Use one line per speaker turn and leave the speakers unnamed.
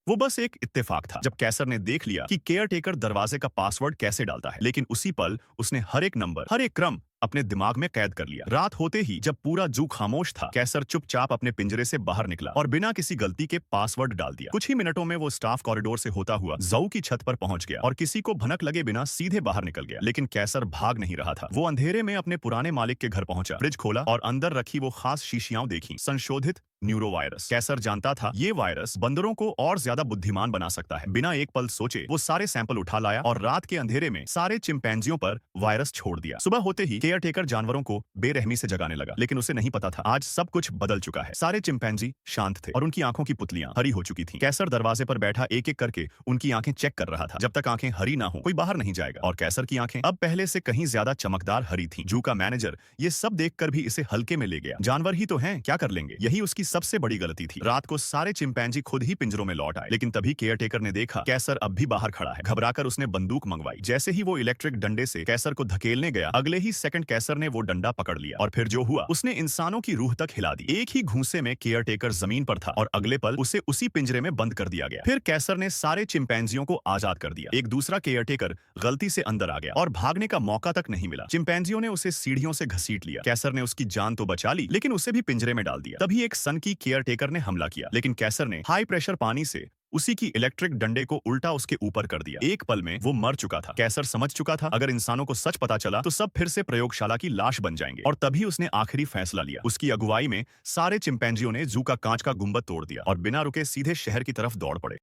वो बस एक इत्तेफाक था। जब कैसर ने देख लिया कि केयरटेकर दरवाजे का पासवर्ड कैसे डालता है, लेकिन उसी पल उसने हर एक नंबर, हर एक क्रम अपने दिमाग में कैद कर लिया। रात होते ही जब पूरा जू खामोश था, कैसर चुपचाप अपने पिंजरे से बाहर निकला और बिना किसी गलती के पासवर्ड डाल दिया। कुछ ही मिनटों में वो स्टाफ कॉरिडोर से होता हुआ जू की छत पर पहुंच गया और किसी को भनक लगे बिना सीधे बाहर निकल गया। लेकिन कैसर भाग नहीं रहा था। वो अंधेरे में अपने पुराने मालिक के घर पहुंचा, फ्रिज खोला और अंदर रखी वो खास शीशियां देखी। संशोधित न्यूरोवायरस। कैसर जानता था ये वायरस बंदरों को और ज्यादा बुद्धिमान बना सकता है। बिना एक पल सोचे वो सारे सैंपल उठा लाया और रात के अंधेरे में सारे चिंपैंजियों पर वायरस छोड़ दिया। सुबह होते ही केयरटेकर जानवरों को बेरहमी से जगाने लगा, लेकिन उसे नहीं पता था आज सब कुछ बदल चुका है। सारे चिंपैंजी शांत थे और उनकी आंखों की पुतलियां हरी हो चुकी थीं। कैसर दरवाजे पर बैठा एक एक करके उनकी आंखें चेक कर रहा था। जब तक आंखें हरी ना हो कोई बाहर नहीं जाएगा। और कैसर की आंखें अब पहले से कहीं ज्यादा चमकदार हरी थीं। जू का मैनेजर ये सब देखकर भी इसे हल्के में ले गया। जानवर ही तो हैं, क्या कर लेंगे। यही उसकी सबसे बड़ी गलती थी। रात को सारे चिंपैंजी खुद ही पिंजरों में लौट आए, लेकिन तभी केयरटेकर ने देखा कैसर अब भी बाहर खड़ा है। घबराकर उसने बंदूक मंगवाई। जैसे ही वो इलेक्ट्रिक डंडे से कैसर को धकेलने गया, अगले ही सेकंड कैसर ने वो डंडा पकड़ लिया और फिर जो हुआ उसने इंसानों की रूह तक हिला दी। एक ही घूंसे में केयरटेकर जमीन पर था और अगले पल उसे उसी पिंजरे में बंद कर दिया गया। फिर कैसर ने सारे चिंपैंजियों को आजाद कर दिया। एक दूसरा केयरटेकर गलती से अंदर आ गया और भागने का मौका तक नहीं मिला। चिंपैंजियों ने उसे सीढ़ियों से घसीट लिया। कैसर ने उसकी जान तो बचा ली, लेकिन उसे भी पिंजरे में डाल दिया। तभी एक सन की केयरटेकर ने हमला किया, लेकिन कैसर ने हाई प्रेशर पानी से उसी की इलेक्ट्रिक डंडे को उल्टा उसके ऊपर कर दिया। एक पल में वो मर चुका था। कैसर समझ चुका था अगर इंसानों को सच पता चला तो सब फिर से प्रयोगशाला की लाश बन जाएंगे। और तभी उसने आखिरी फैसला लिया। उसकी अगुवाई में सारे चिंपैंजियों ने जू का कांच का गुंबद तोड़ दिया और बिना रुके सीधे शहर की तरफ दौड़ पड़े।